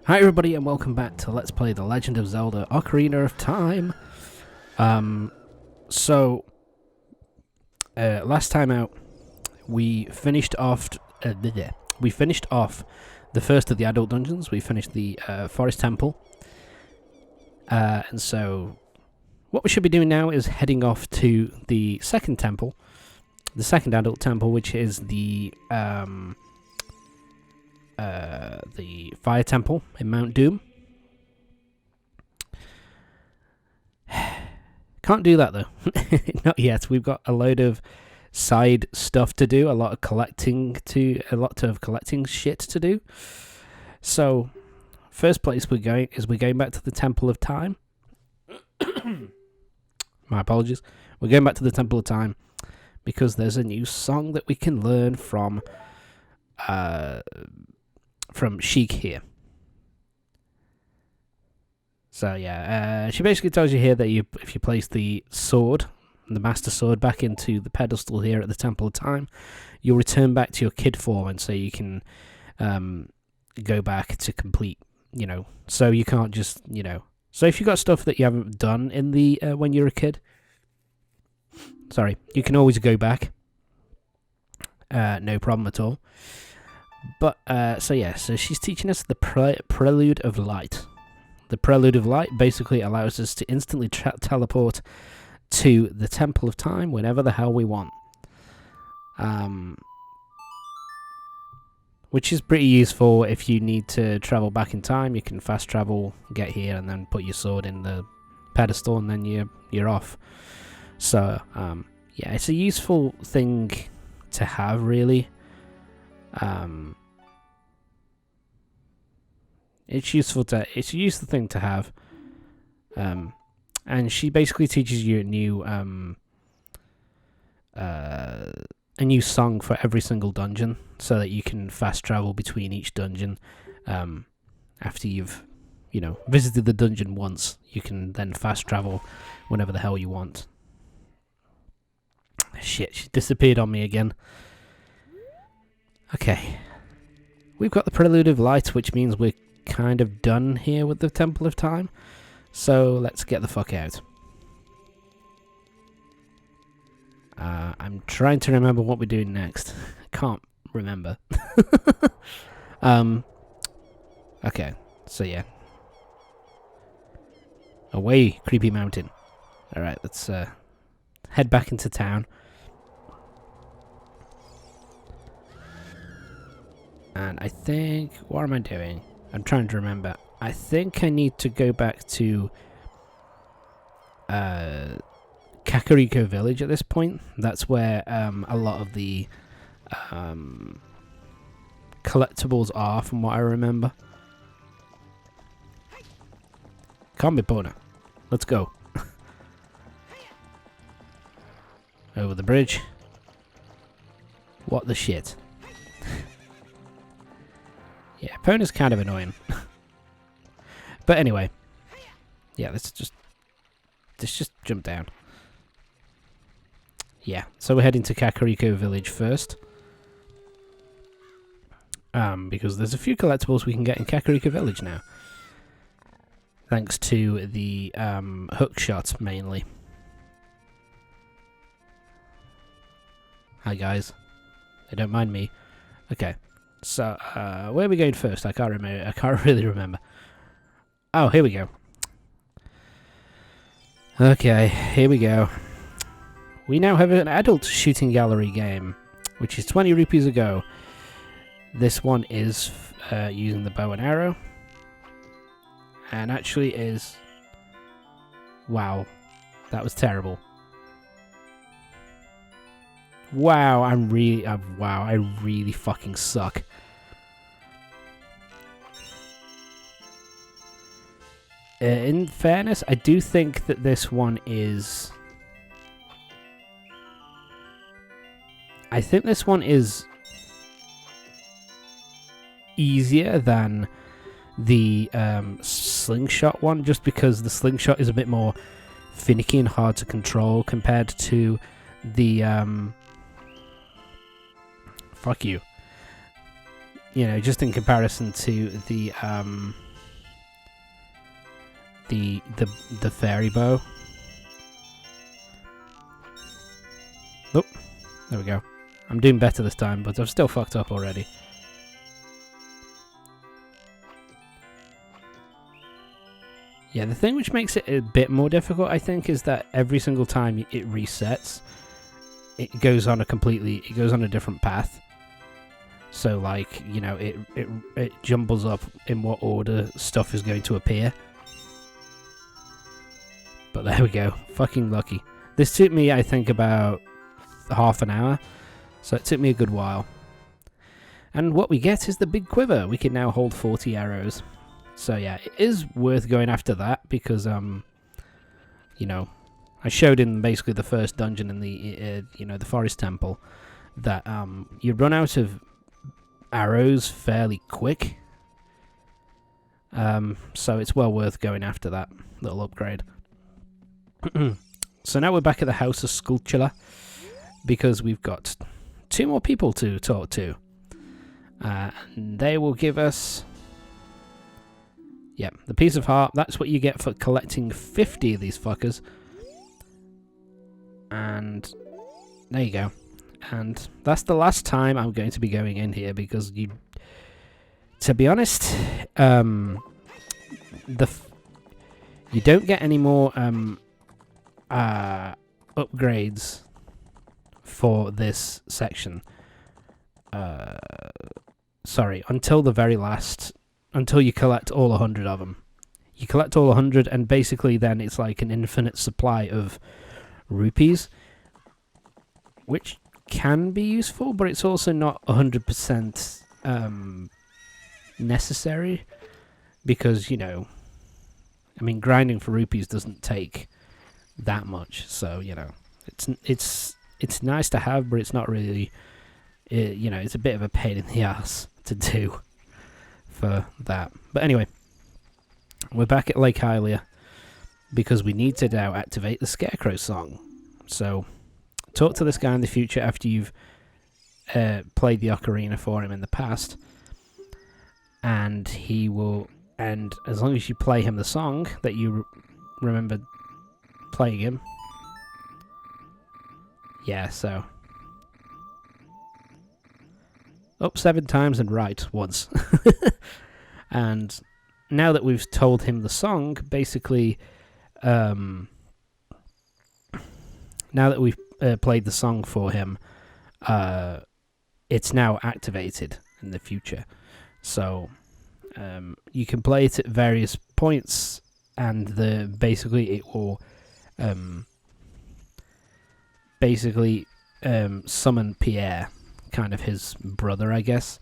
Hi everybody and welcome back to Let's Play The Legend of Zelda Ocarina of Time. Last time out we finished off the first of the adult dungeons. We finished the Forest Temple. And so what we should be doing now is heading off to the second temple, the second adult temple, which is the Fire Temple in Mount Doom. Can't do that though. Not yet. We've got a load of side stuff to do, a lot of collecting shit to do. So, first place we're going back to the Temple of Time. My apologies. We're going back to the Temple of Time because there's a new song that we can learn from Sheik here. So yeah, she basically tells you here that if you place the sword, the Master Sword, back into the pedestal here at the Temple of Time, you'll return back to your kid form, and so you can go back to complete, so you can't just, so if you've got stuff that you haven't done in the when you're a kid, you can always go back. No problem at all. But, so she's teaching us the Prelude of Light. The Prelude of Light basically allows us to instantly teleport to the Temple of Time whenever the hell we want. Which is pretty useful if you need to travel back in time. You can fast travel, get here, and then put your sword in the pedestal, and then you're off. So, yeah, it's a useful thing to have, really. It's a useful thing to have. And she basically teaches you a new song for every single dungeon, so that you can fast travel between each dungeon. After you've, visited the dungeon once, you can then fast travel whenever the hell you want. Shit, she disappeared on me again. Okay. We've got the Prelude of Light, which means we're kind of done here with the Temple of Time. So let's get the fuck out. I'm trying to remember what we're doing next. I can't remember. Okay, so yeah. Away, creepy mountain. Alright, let's head back into town. And I think, what am I doing? I'm trying to remember. I think I need to go back to Kakariko Village at this point. That's where a lot of the collectibles are, from what I remember. Combi Bona. Let's go. Over the bridge. What the shit? Yeah, Pona's kind of annoying. But anyway. Yeah, let's just jump down. Yeah, so we're heading to Kakariko Village first. Because there's a few collectibles we can get in Kakariko Village now. Thanks to the hook shot, mainly. Hi guys. They don't mind me. Okay. So, where are we going first? I can't remember. I can't really remember. Oh, here we go. Okay, here we go. We now have an adult shooting gallery game, which is 20 rupees a go. This one is using the bow and arrow. And actually is... Wow. That was terrible. Wow, I really fucking suck. In fairness, I do think that this one is... I think this one is easier than the slingshot one, just because the slingshot is a bit more finicky and hard to control compared to the... Fuck you. You know, just in comparison to the the fairy bow. Oh, there we go. I'm doing better this time, but I've still fucked up already. Yeah, the thing which makes it a bit more difficult, I think, is that every single time it resets, it goes on a different path. So, like, you know, it jumbles up in what order stuff is going to appear. But there we go. Fucking lucky. This took me, I think, about half an hour. So it took me a good while. And what we get is the big quiver. We can now hold 40 arrows. So yeah, it is worth going after that because, you know, I showed in basically the first dungeon in the, you know, the forest temple that you run out of arrows fairly quick. So it's well worth going after that little upgrade. So now we're back at the House of Sculpture because we've got 2 more people to talk to. And they will give us... Yep, the piece of heart. That's what you get for collecting 50 of these fuckers. And there you go. And that's the last time I'm going to be going in here because to be honest, you don't get any more upgrades for this section. Sorry, until the very last. Until you collect all 100 of them. You collect all 100 and basically then it's like an infinite supply of rupees. Which can be useful, but it's also not 100% necessary. Because, you know, I mean, grinding for rupees doesn't take that much. So, you know, it's nice to have, but it's not really, you know, it's a bit of a pain in the ass to do. For that. But anyway, we're back at Lake Hylia because we need to now activate the Scarecrow song. So, talk to this guy in the future after you've played the ocarina for him in the past, and he will. And as long as you play him the song that you remember playing him, yeah. So, up 7 times and right once. And now that we've told him the song, basically, now that we've played the song for him, it's now activated in the future. So you can play it at various points, and basically it will summon Pierre, kind of his brother, I guess.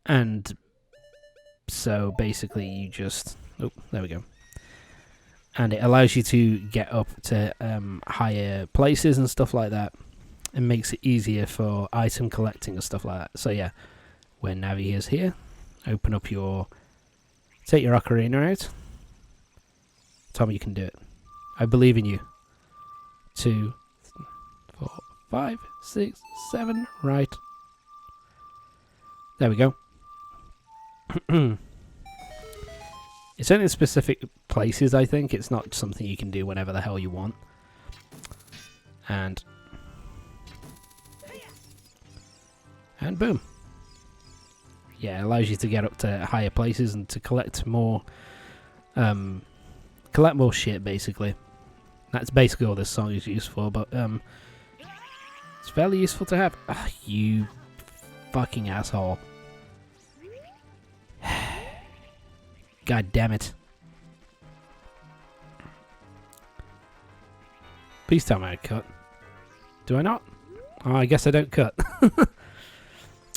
And so basically you just... Oh, there we go. And it allows you to get up to higher places and stuff like that. It makes it easier for item collecting and stuff like that. So yeah, when Navi is here, open up your... Take your ocarina out. Tell me you can do it. I believe in you. 2, 4, 5, 6, 7, right. There we go. It's only in specific places, I think. It's not something you can do whenever the hell you want. And boom. Yeah, it allows you to get up to higher places and to collect more shit, basically. That's basically all this song is used for, but it's fairly useful to have. Ugh, you fucking asshole. God damn it. Please tell me I cut. Do I not? Oh, I guess I don't cut.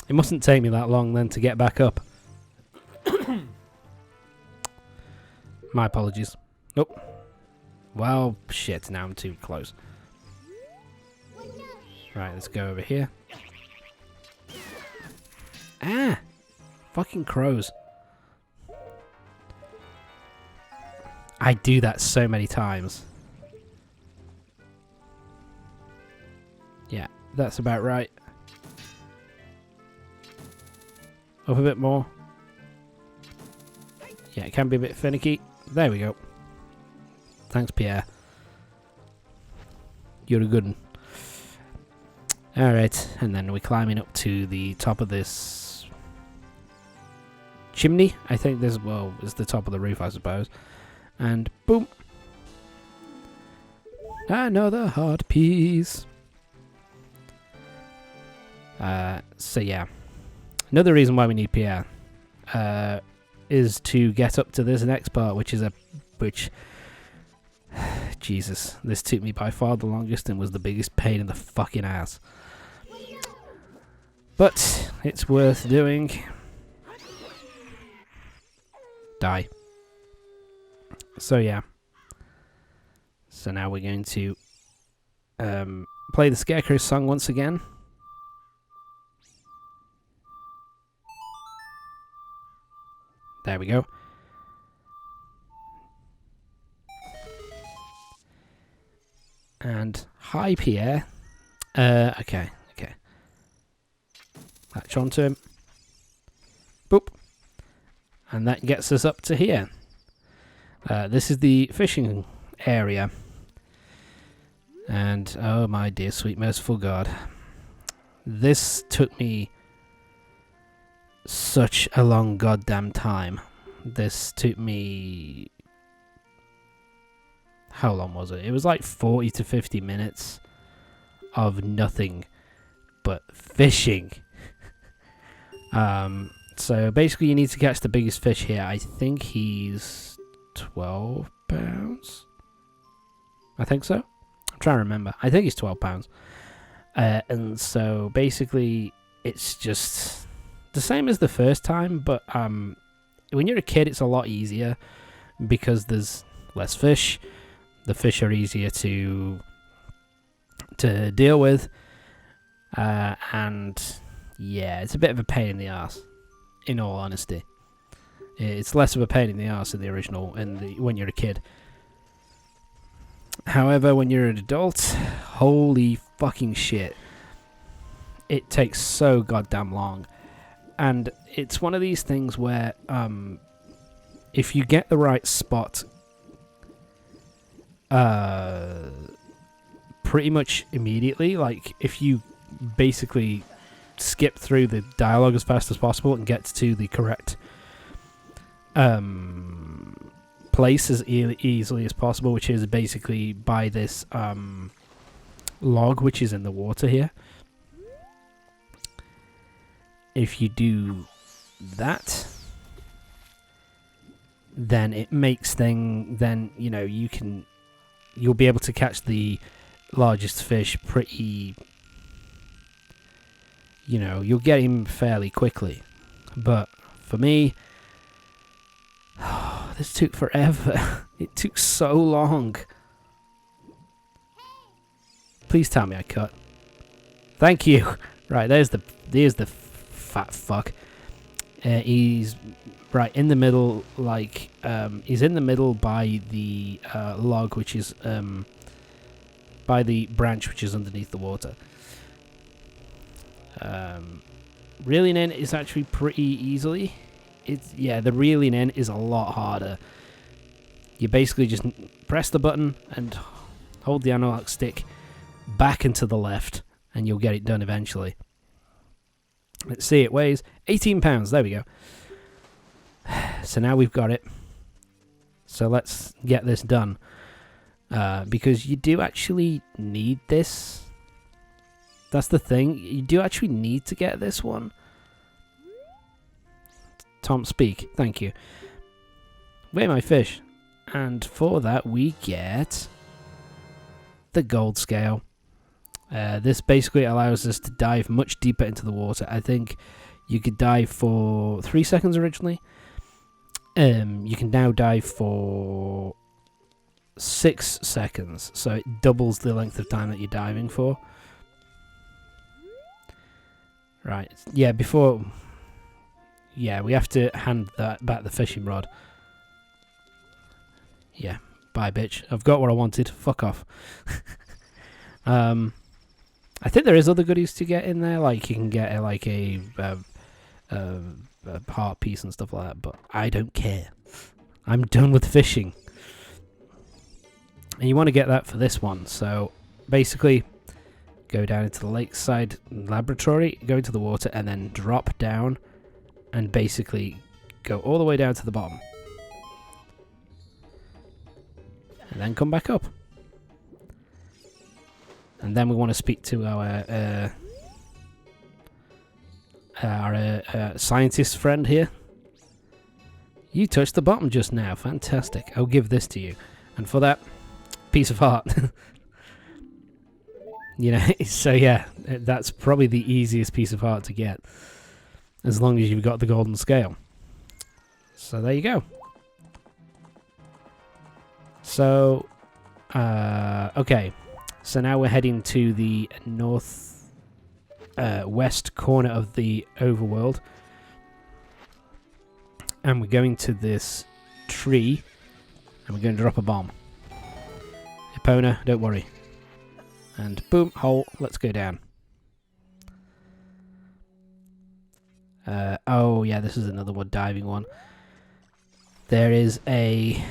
It mustn't take me that long then to get back up. My apologies. Nope. Well, shit, now I'm too close. Right, let's go over here. Ah! Fucking crows. I do that so many times. Yeah, that's about right. Up a bit more. Yeah, it can be a bit finicky. There we go. Thanks, Pierre. You're a good one. Alright, and then we're climbing up to the top of this chimney. I think this, well, is the top of the roof, I suppose. And boom. Another heart piece. So yeah. Another reason why we need Pierre is to get up to this next part, which Jesus, this took me by far the longest and was the biggest pain in the fucking ass. But it's worth doing. Die. So yeah. So now we're going to play the Scarecrow song once again. There we go. And hi, Pierre. Okay. Latch onto him. Boop. And that gets us up to here. This is the fishing area. And, oh my dear sweet merciful God. This took me such a long goddamn time. This took me... How long was it? It was like 40 to 50 minutes of nothing but fishing. So basically you need to catch the biggest fish here. I think he's 12 pounds. I think so. I'm trying to remember. I think he's 12 pounds. And so basically it's just the same as the first time, but when you're a kid it's a lot easier because there's less fish. The fish are easier to deal with, and yeah, it's a bit of a pain in the arse. In all honesty, it's less of a pain in the arse in the original, when you're a kid. However, when you're an adult, holy fucking shit, it takes so goddamn long, and it's one of these things where if you get the right spot. Pretty much immediately, like if you basically skip through the dialogue as fast as possible and get to the correct place as easily as possible, which is basically by this log which is in the water here. If you do that, then it makes then you know you'll be able to catch the largest fish pretty, you know, you'll get him fairly quickly. But for me, this took forever. It took so long. Please tell me I cut. Thank you. Right, there's the fat fuck. He's right in the middle, like he's in the middle by the log, which is by the branch which is underneath the water. Reeling in is actually pretty easily. The reeling in is a lot harder. You basically just press the button and hold the analog stick back and to the left, and you'll get it done eventually. Let's see, it weighs 18 pounds. There we go. So now we've got it. So let's get this done. Because you do actually need this. That's the thing. You do actually need to get this one. Tom, speak. Thank you. Weigh my fish. And for that we get the gold scale. This basically allows us to dive much deeper into the water. I think you could dive for 3 seconds originally. You can now dive for 6 seconds, so it doubles the length of time that you're diving for. Right, yeah, before... Yeah, we have to hand back the fishing rod. Yeah, bye bitch. I've got what I wanted. Fuck off. I think there is other goodies to get in there, like you can get a heart piece and stuff like that, but I don't care. I'm done with fishing. And you want to get that for this one. So basically, go down into the lakeside laboratory, go into the water, and then drop down and basically go all the way down to the bottom. And then come back up. And then we want to speak to our scientist friend here. You touched the bottom just now. Fantastic. I'll give this to you. And for that, piece of heart. You know, so yeah, that's probably the easiest piece of heart to get. As long as you've got the golden scale. So there you go. So, okay. So now we're heading to the north west corner of the overworld. And we're going to this tree. And we're going to drop a bomb. Epona, don't worry. And boom, hole, let's go down. Oh yeah, this is another one, diving one. There is a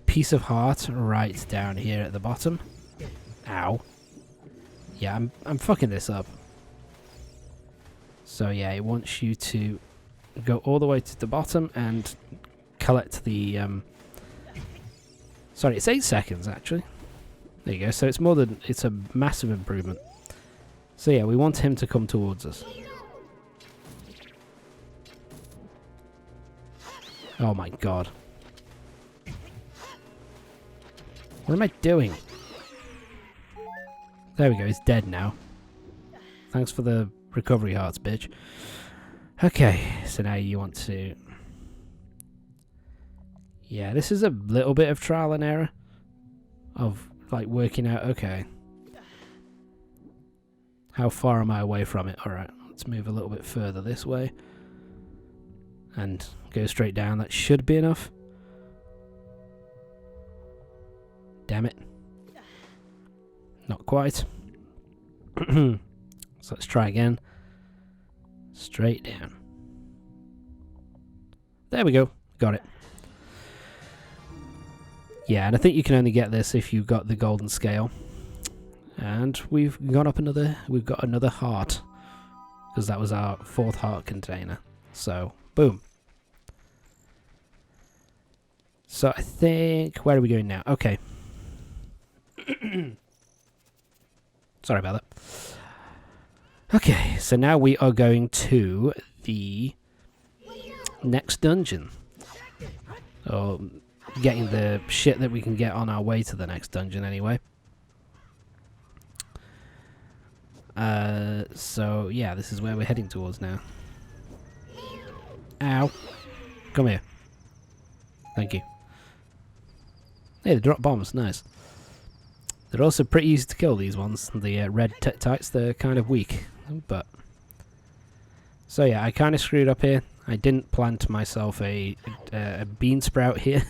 piece of heart right down here at the bottom. Ow. Yeah, I'm fucking this up. So yeah, it wants you to go all the way to the bottom and collect the sorry, it's 8 seconds actually. There you go. So it's a massive improvement. So yeah, we want him to come towards us. Oh my god. What am I doing? There we go, he's dead now. Thanks for the recovery hearts, bitch. Okay, so now you want to... Yeah, this is a little bit of trial and error. Of, like, working out, okay. How far am I away from it? Alright, let's move a little bit further this way. And go straight down, that should be enough. Damn it. Not quite. So let's try again. Straight down. There we go. Got it. Yeah, and I think you can only get this if you've got the golden scale. And we've got another heart. Because that was our 4th heart container. So, boom. So I think... Where are we going now? Okay. Sorry about that. Okay, so now we are going to the next dungeon. Or getting the shit that we can get on our way to the next dungeon anyway. So yeah, this is where we're heading towards now. Ow. Come here. Thank you. Hey, they drop bombs, nice. They're also pretty easy to kill, these ones. The red Tektites, they're kind of weak. But so yeah, I kind of screwed up here. I didn't plant myself a bean sprout here.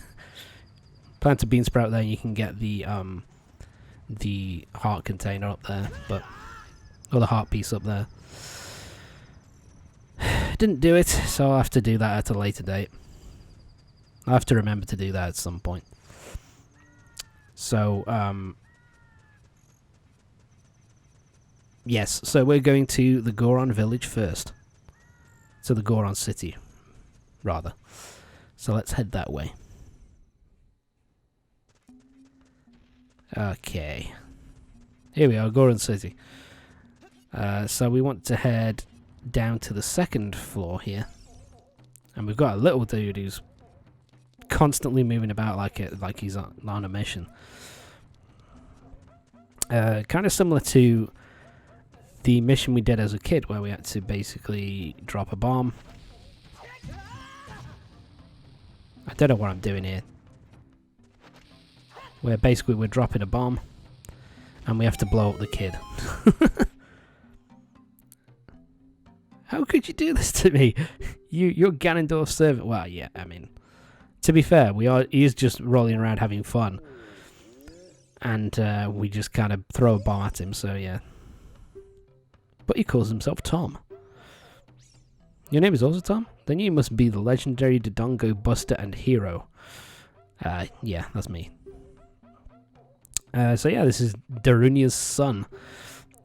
Plant a bean sprout there, and you can get the heart container up there, or the heart piece up there. Didn't do it, so I'll have to do that at a later date. I'll have to remember to do that at some point. So yes, so we're going to the Goron village first. To the Goron City, rather. So let's head that way. Okay. Here we are, Goron City. So we want to head down to the 2nd floor here. And we've got a little dude who's constantly moving about like he's on a mission. Kind of similar to the mission we did as a kid, where we had to basically drop a bomb. I don't know what I'm doing here. Where basically we're dropping a bomb, and we have to blow up the kid. How could you do this to me? You're Ganondorf's servant. Well, yeah, I mean, to be fair, he's just rolling around having fun. And we just kind of throw a bomb at him, so yeah. But he calls himself Tom. Your name is also Tom? Then you must be the legendary Dodongo Buster and Hero. Yeah, that's me. So yeah, this is Darunia's son,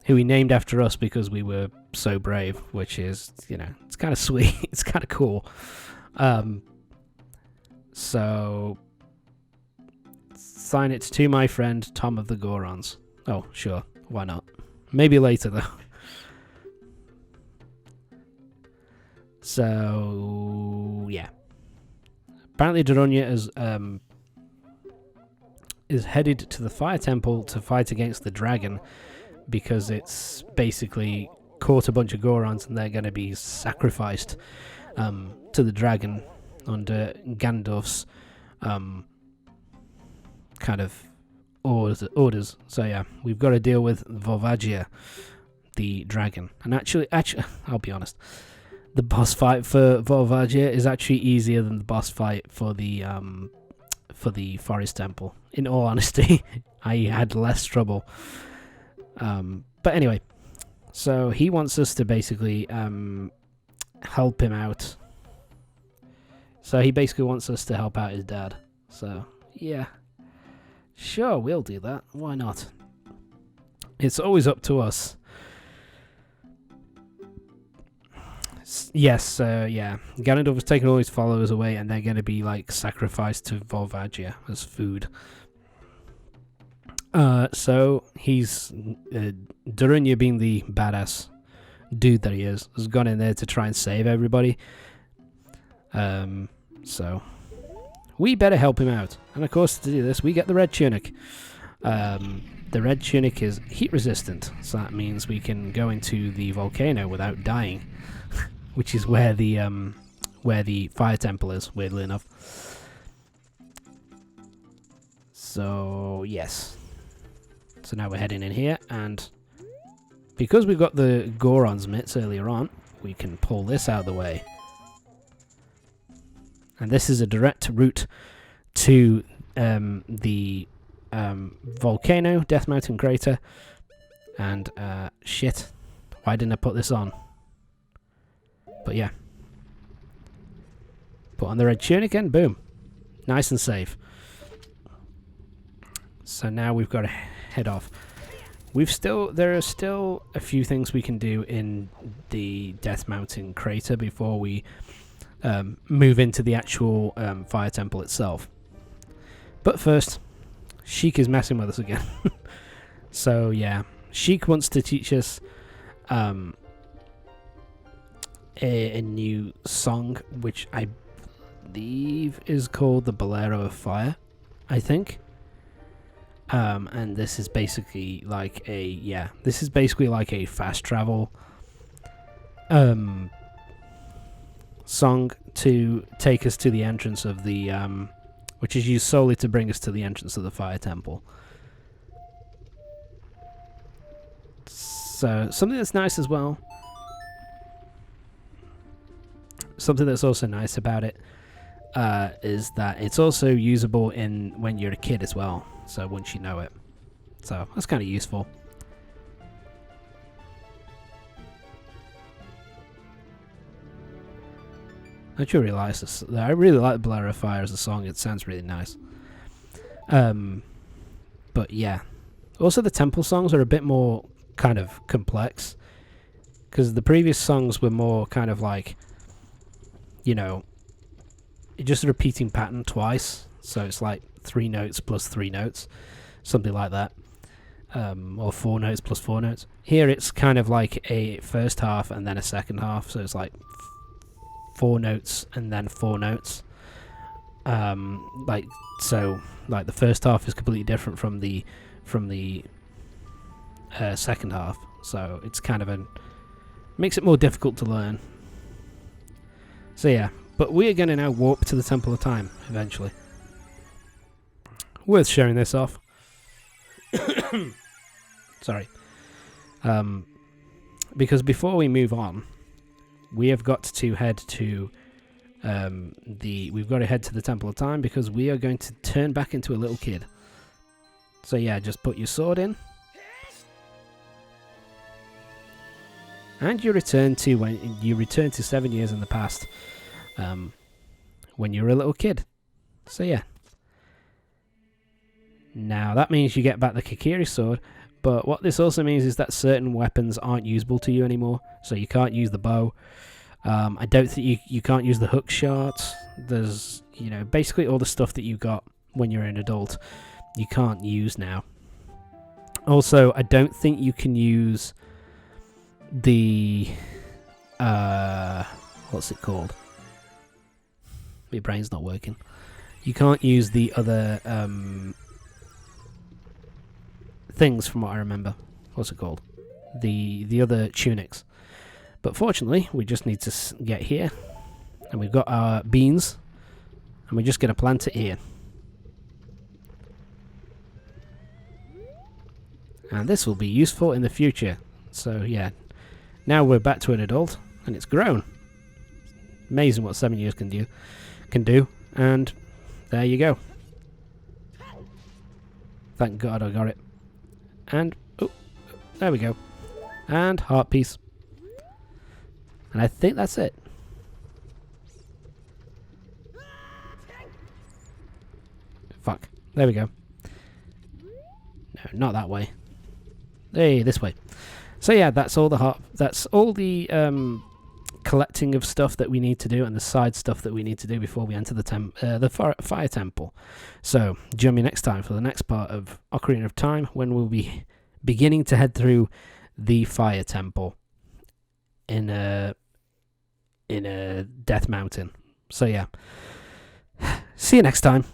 who he named after us because we were so brave, which is, it's kind of sweet. It's kind of cool. So sign it to my friend Tom of the Gorons. Oh, sure, why not? Maybe later though. So yeah, apparently Darunia is headed to the fire temple to fight against the dragon, because it's basically caught a bunch of Gorons and they're going to be sacrificed to the dragon under Gandalf's kind of orders. So yeah, we've got to deal with Volvagia, the dragon. And actually, I'll be honest, the boss fight for Volvagia is actually easier than the boss fight for the forest temple. In all honesty, I had less trouble. But anyway, so he wants us to basically help him out. So he basically wants us to help out his dad. So yeah, sure, we'll do that. Why not? It's always up to us. Yes, yeah. Ganondorf has taken all his followers away, and they're going to be like sacrificed to Volvagia as food. So he's Darunia, being the badass dude that he is, has gone in there to try and save everybody. So we better help him out, and of course to do this we get the red tunic. The red tunic is heat resistant, so that means we can go into the volcano without dying, which is where the fire temple is, weirdly enough. So yes. So now we're heading in here, and because we've got the Goron's mitts earlier on, we can pull this out of the way. And this is a direct route to the volcano, Death Mountain crater. And shit, why didn't I put this on? But yeah. Put on the red tunic and boom. Nice and safe. So now we've got to head off. There are still a few things we can do in the Death Mountain crater before we move into the actual fire temple itself. But first, Sheik is messing with us again. So yeah, Sheik wants to teach us a new song, which I believe is called the Bolero of Fire, I think. And this is basically like a fast travel song to take us to the entrance of the which is used solely to bring us to the entrance of the fire temple. So something that's nice as well, something that's also nice about it is that it's also usable when you're a kid as well. So once you know it, so that's kind of useful. I really like this. I really like the Bolero of Fire as a song. It sounds really nice. But yeah, also the temple songs are a bit more kind of complex, because the previous songs were more kind of like, just a repeating pattern twice. So it's like 3 notes plus 3 notes, something like that, or 4 notes plus 4 notes. Here it's kind of like a first half and then a second half, so it's like 4 notes and then 4 notes. Like the first half is completely different from the second half, so it's kind of makes it more difficult to learn. So yeah, but we are going to now warp to the Temple of Time eventually. Worth showing this off. Sorry. Because before we move on, we have got to head to we've got to head to the Temple of Time, because we are going to turn back into a little kid. So yeah, just put your sword in, and you return to 7 years in the past, when you were a little kid. So yeah. Now that means you get back the Kikiri sword, but what this also means is that certain weapons aren't usable to you anymore. So you can't use the bow. I don't think you can't use the hook shot. There's, you know, basically all the stuff that you got when you're an adult, you can't use now. Also, I don't think you can use the what's it called? My brain's not working. You can't use the other things from what I remember. What's it called? The other tunics. But fortunately, we just need to get here, and we've got our beans, and we're just going to plant it here. And this will be useful in the future. So yeah, now we're back to an adult, and it's grown. Amazing what 7 years can do, and there you go. Thank God I got it. And oh, there we go. And heart piece. And I think that's it. Fuck. There we go. No, not that way. Hey, this way. So yeah, that's all the collecting of stuff that we need to do, and the side stuff that we need to do before we enter the fire temple. So join me next time for the next part of Ocarina of Time, when we'll be beginning to head through the fire temple in a Death Mountain. So yeah, see you next time.